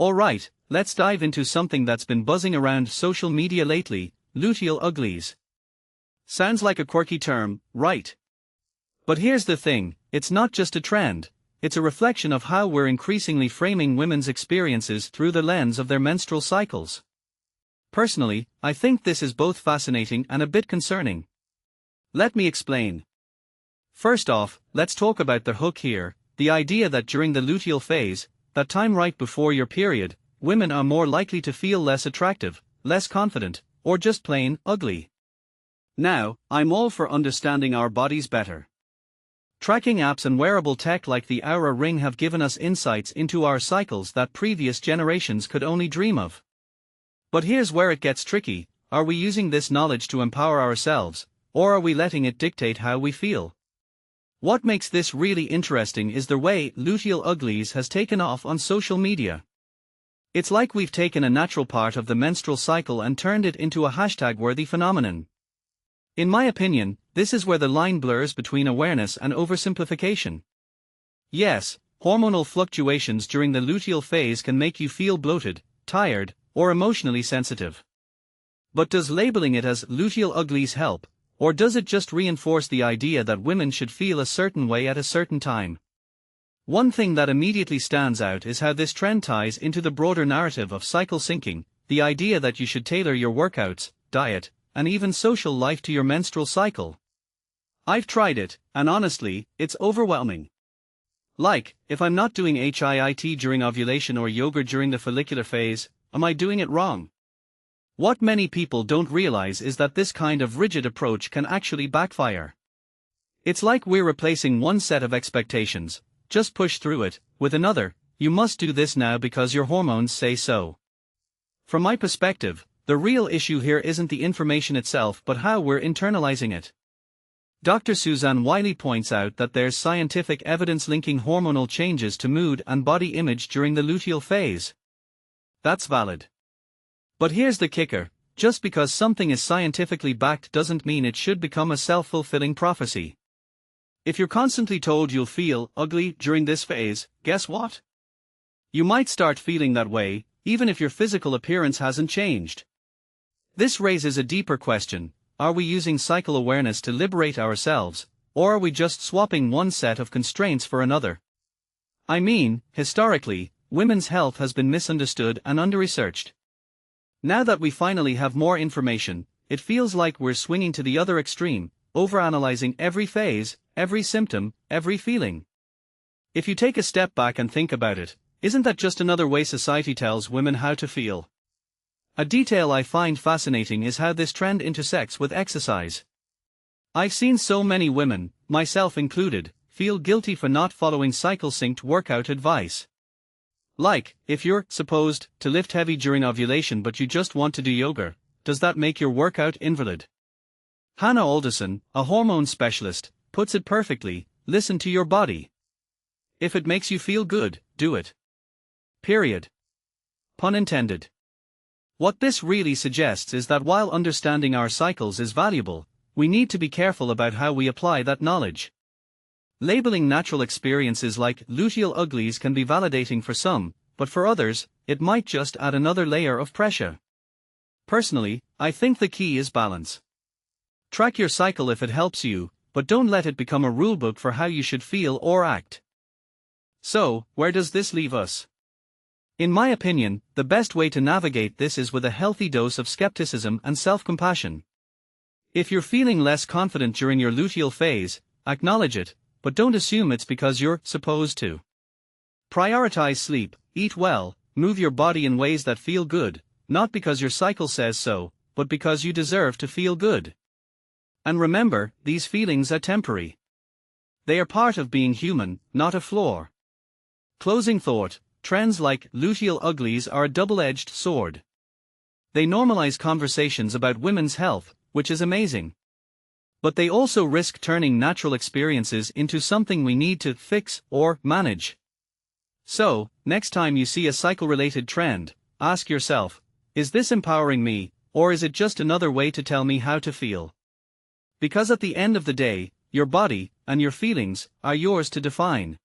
Alright, let's dive into something that's been buzzing around social media lately: luteal uglies. Sounds like a quirky term, right? But here's the thing, it's not just a trend, it's a reflection of how we're increasingly framing women's experiences through the lens of their menstrual cycles. Personally, I think this is both fascinating and a bit concerning. Let me explain. First off, let's talk about the hook here, the idea that during the luteal phase, that time right before your period, women are more likely to feel less attractive, less confident, or just plain ugly. Now, I'm all for understanding our bodies better. Tracking apps and wearable tech like the Oura Ring have given us insights into our cycles that previous generations could only dream of. But here's where it gets tricky: are we using this knowledge to empower ourselves, or are we letting it dictate how we feel? What makes this really interesting is the way luteal uglies has taken off on social media. It's like we've taken a natural part of the menstrual cycle and turned it into a hashtag-worthy phenomenon. In my opinion, this is where the line blurs between awareness and oversimplification. Yes, hormonal fluctuations during the luteal phase can make you feel bloated, tired, or emotionally sensitive. But does labeling it as luteal uglies help, or does it just reinforce the idea that women should feel a certain way at a certain time? One thing that immediately stands out is how this trend ties into the broader narrative of cycle syncing, the idea that you should tailor your workouts, diet, and even social life to your menstrual cycle. I've tried it, and honestly, it's overwhelming. Like, if I'm not doing HIIT during ovulation or yoga during the follicular phase, am I doing it wrong? What many people don't realize is that this kind of rigid approach can actually backfire. It's like we're replacing one set of expectations, just push through it, with another: you must do this now because your hormones say so. From my perspective, the real issue here isn't the information itself but how we're internalizing it. Dr. Suzanne Wiley points out that there's scientific evidence linking hormonal changes to mood and body image during the luteal phase. That's valid. But here's the kicker: just because something is scientifically backed doesn't mean it should become a self-fulfilling prophecy. If you're constantly told you'll feel ugly during this phase, guess what? You might start feeling that way, even if your physical appearance hasn't changed. This raises a deeper question: are we using cycle awareness to liberate ourselves, or are we just swapping one set of constraints for another? I mean, historically, women's health has been misunderstood and under-researched. Now that we finally have more information, it feels like we're swinging to the other extreme, overanalyzing every phase, every symptom, every feeling. If you take a step back and think about it, isn't that just another way society tells women how to feel? A detail I find fascinating is how this trend intersects with exercise. I've seen so many women, myself included, feel guilty for not following cycle-synced workout advice. Like, if you're supposed to lift heavy during ovulation but you just want to do yoga, does that make your workout invalid? Hannah Alderson, a hormone specialist, puts it perfectly: listen to your body. If it makes you feel good, do it. Period. Pun intended. What this really suggests is that while understanding our cycles is valuable, we need to be careful about how we apply that knowledge. Labeling natural experiences like luteal uglies can be validating for some, but for others, it might just add another layer of pressure. Personally, I think the key is balance. Track your cycle if it helps you, but don't let it become a rulebook for how you should feel or act. So, where does this leave us? In my opinion, the best way to navigate this is with a healthy dose of skepticism and self-compassion. If you're feeling less confident during your luteal phase, acknowledge it, but don't assume it's because you're supposed to. Prioritize sleep, eat well, move your body in ways that feel good, not because your cycle says so, but because you deserve to feel good. And remember, these feelings are temporary. They are part of being human, not a flaw. Closing thought: trends like luteal uglies are a double-edged sword. They normalize conversations about women's health, which is amazing. But they also risk turning natural experiences into something we need to fix or manage. So, next time you see a cycle-related trend, ask yourself: is this empowering me, or is it just another way to tell me how to feel? Because at the end of the day, your body and your feelings are yours to define.